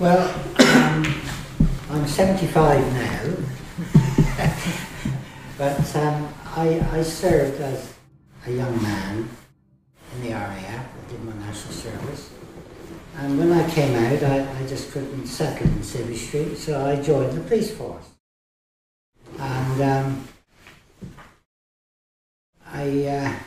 Well, I'm 75 now, but I served as a young man in the RAF. I did my national service, and when I came out, I just couldn't settle in Civvy Street, so I joined the police force. And I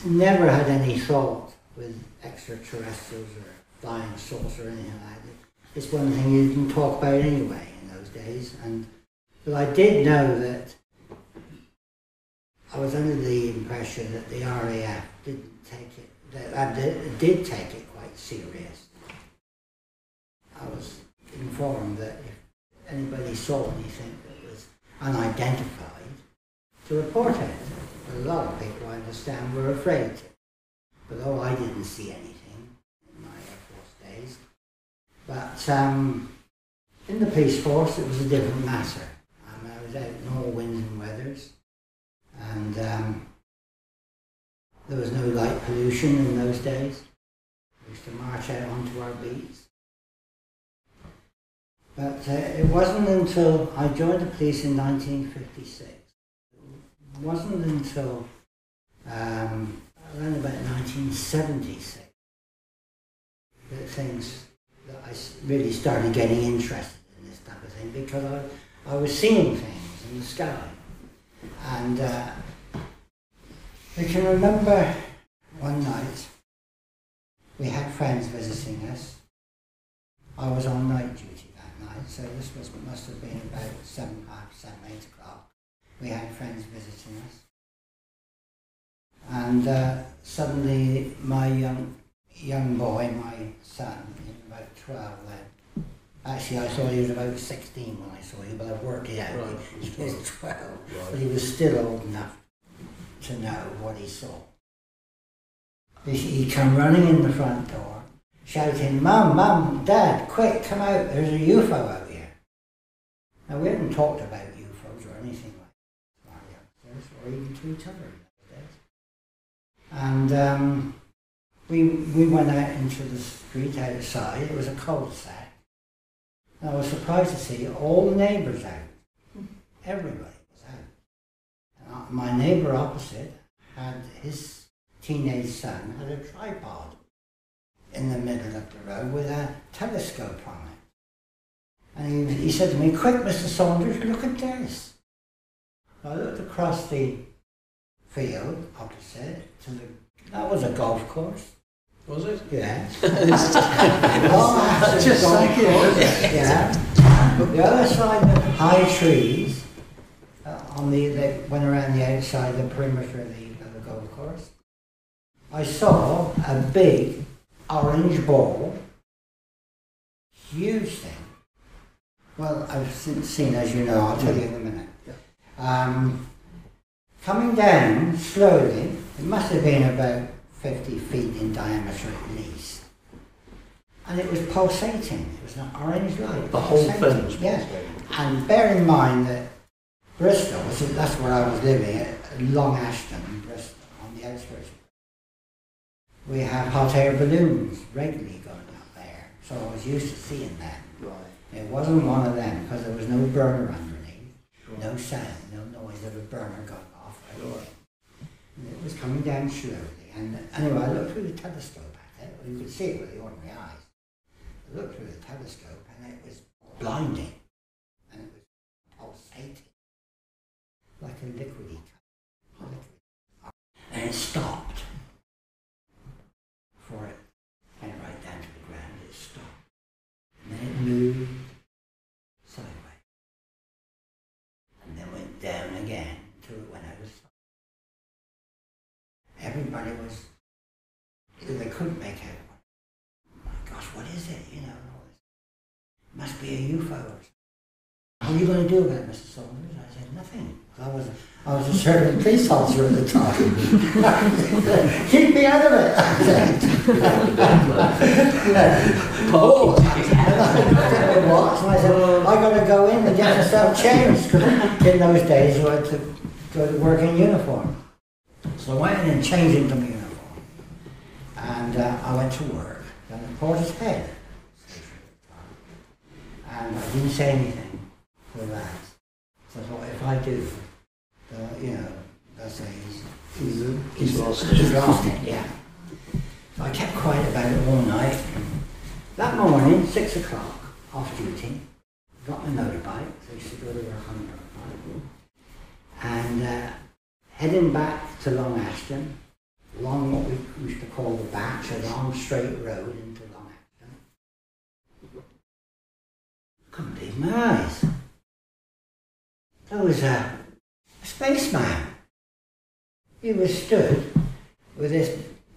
never had any thought with extraterrestrials or flying saucers or anything like that. It's one thing you didn't talk about anyway in those days. But I did know that I was under the impression that the RAF didn't take it, that did take it quite serious. I was informed that if anybody saw anything that was unidentified, to report it. But a lot of people, I understand, were afraid to. Although I didn't see anything in my Air Force days. But in the police force, it was a different matter. I was out in all winds and weathers, and there was no light pollution in those days. We used to march out onto our beats. But it wasn't until I joined the police in 1956. It wasn't until around about 1976 that I really started getting interested in this type of thing, because I was seeing things in the sky. And I can remember one night we had friends visiting us. I was on night duty that night, so this must have been about 8 o'clock. We had friends visiting us. And suddenly my young boy, my son, he was about 12 then. Actually, I thought he was about 16 when I saw him, but I've worked it out. Right. He was 12, right. But he was still old enough to know what he saw. He came running in the front door, shouting, "Mum, Mum, Dad, quick, come out, there's a UFO out here." Now, we hadn't talked about UFOs or anything like that to our youngsters, or even to each other. And we went out into the street outside. It was a cul-de-sac. And I was surprised to see all the neighbours out. Everybody was out. And my neighbour opposite had his teenage son had a tripod in the middle of the road with a telescope on it. And he said to me, "Quick, Mr. Saunders, look at this." I looked across the field opposite to that was a golf course. Was it? Yeah. Just like it. Yeah. The other side of high trees, they went around the outside, the perimeter of the golf course. I saw a big orange ball, huge thing. Well, I've seen, as you know, I'll tell you in a minute. Coming down slowly, it must have been about 50 feet in diameter at least. And it was pulsating. It was an orange light. The whole thing was pulsating. And bear in mind that Bristol, that's where I was living, at Long Ashton, Bristol, on the outskirts. We have hot air balloons regularly going up there. So I was used to seeing them. Right. It wasn't one of them, because there was no burner underneath. Sure. No sound, no noise of a burner going off. Right. And it was coming down slowly. And anyway, I looked through the telescope at it. Well, you could see it with the ordinary eyes. I looked through the telescope and it was blinding. And it was pulsating. Like a liquidy cup. And it stopped. Before it went right down to the ground, it stopped. And then it moved sideways. And then went down again until it went out of sight. Everybody was, they couldn't make out. Oh my gosh, what is it? You know, it must be a UFO or something. What are you going to do about it, Mr. Saunders? I said, nothing. I was a sergeant police officer at the time. Keep me out of it, I said. Oh, and I said, I got to go in and get myself changed, because in those days you had to go to work in uniform. So I went in and changed into my uniform. And I went to work. And the porter's head And I didn't say anything to the lads. So I thought, if I do, they'll say he's lost it. He's lost it, yeah. So I kept quiet about it all night. That morning, 6 o'clock, off duty, got my motorbike, so I used to go to work on the motorbike, and heading back to Long Ashton, along what we used to call the Batch, a long straight road into Long Ashton. Couldn't believe my eyes. There was a spaceman. He was stood with this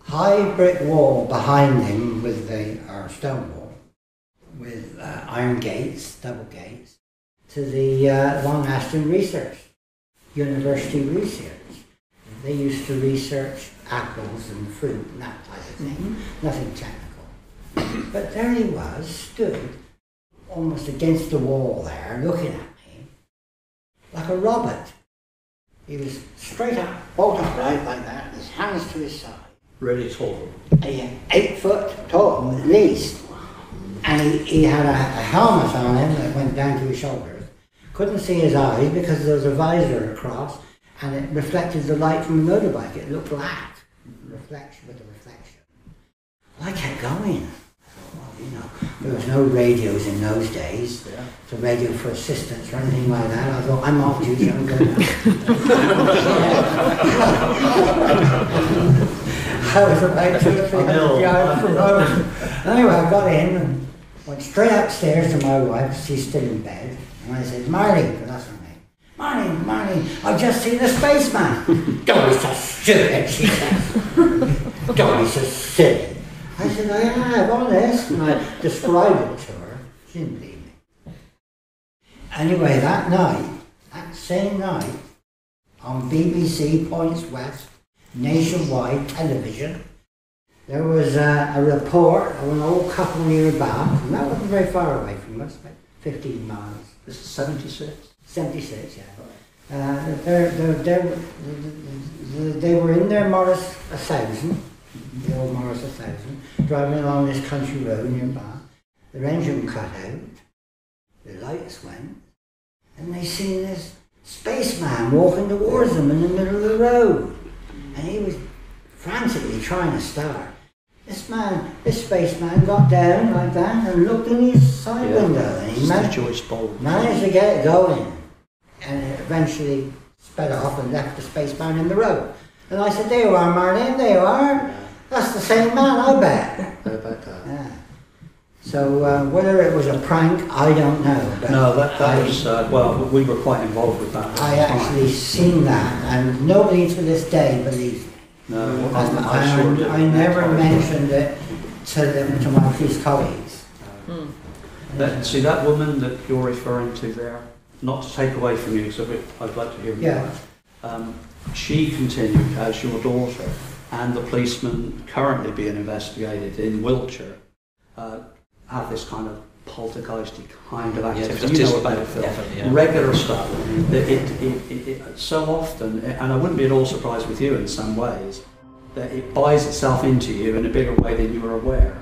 high brick wall behind him with our stone wall, with iron gates, double gates, to the Long Ashton University research. They used to research apples and fruit and that type of thing, nothing technical. But there he was, stood almost against the wall there, looking at me, like a robot. He was straight up, bolt upright like that, his hands to his side. Really tall. 8 foot tall, at least. And he had a helmet on him that went down to his shoulders. Couldn't see his eyes because there was a visor across, and it reflected the light from the motorbike. It looked black, reflection with the reflection. Well, I kept going. There was no radios in those days, so radio for assistance or anything like that. I thought, I'm off duty, I'm going now. I was about 200 or 300 yards from home. Anyway, I got in and went straight upstairs to my wife, she's still in bed, and I said, Marlene, that's her name. Marlene, I've just seen the spaceman. Don't be so stupid, she said. Don't be so silly. I said, I have, honest, and I described it to her. She didn't believe me. Anyway, that same night, on BBC Points West, nationwide television, there was a report of an old couple near Bath, and that wasn't very far away from us, about 15 miles. This is 76? 76, yeah. They were in their Morris 1000, the old Morris 1000, driving along this country road near Bath. Their engine cut out, the lights went, and they seen this spaceman walking towards them in the middle of the road. And he was frantically trying to start. This spaceman got down like that and looked in his side window, and he managed to get it going. And it eventually sped off and left the spaceman in the road. And I said, there you are, Marlene, there you are. That's the same man, I bet. I bet that. Yeah. So whether it was a prank, I don't know. But no, that was, well, we were quite involved with that. I actually seen that, and nobody to this day believes me. No, I never mentioned it to my police colleagues. See, that woman that you're referring to there, not to take away from you, because I'd like to hear more. She continued as your daughter, and the policeman currently being investigated in Wiltshire have this kind of poltergeisty kind of activity. You know about it, Phil. Regular stuff. It so often, and I wouldn't be at all surprised with you in some ways, that it buys itself into you in a bigger way than you were aware.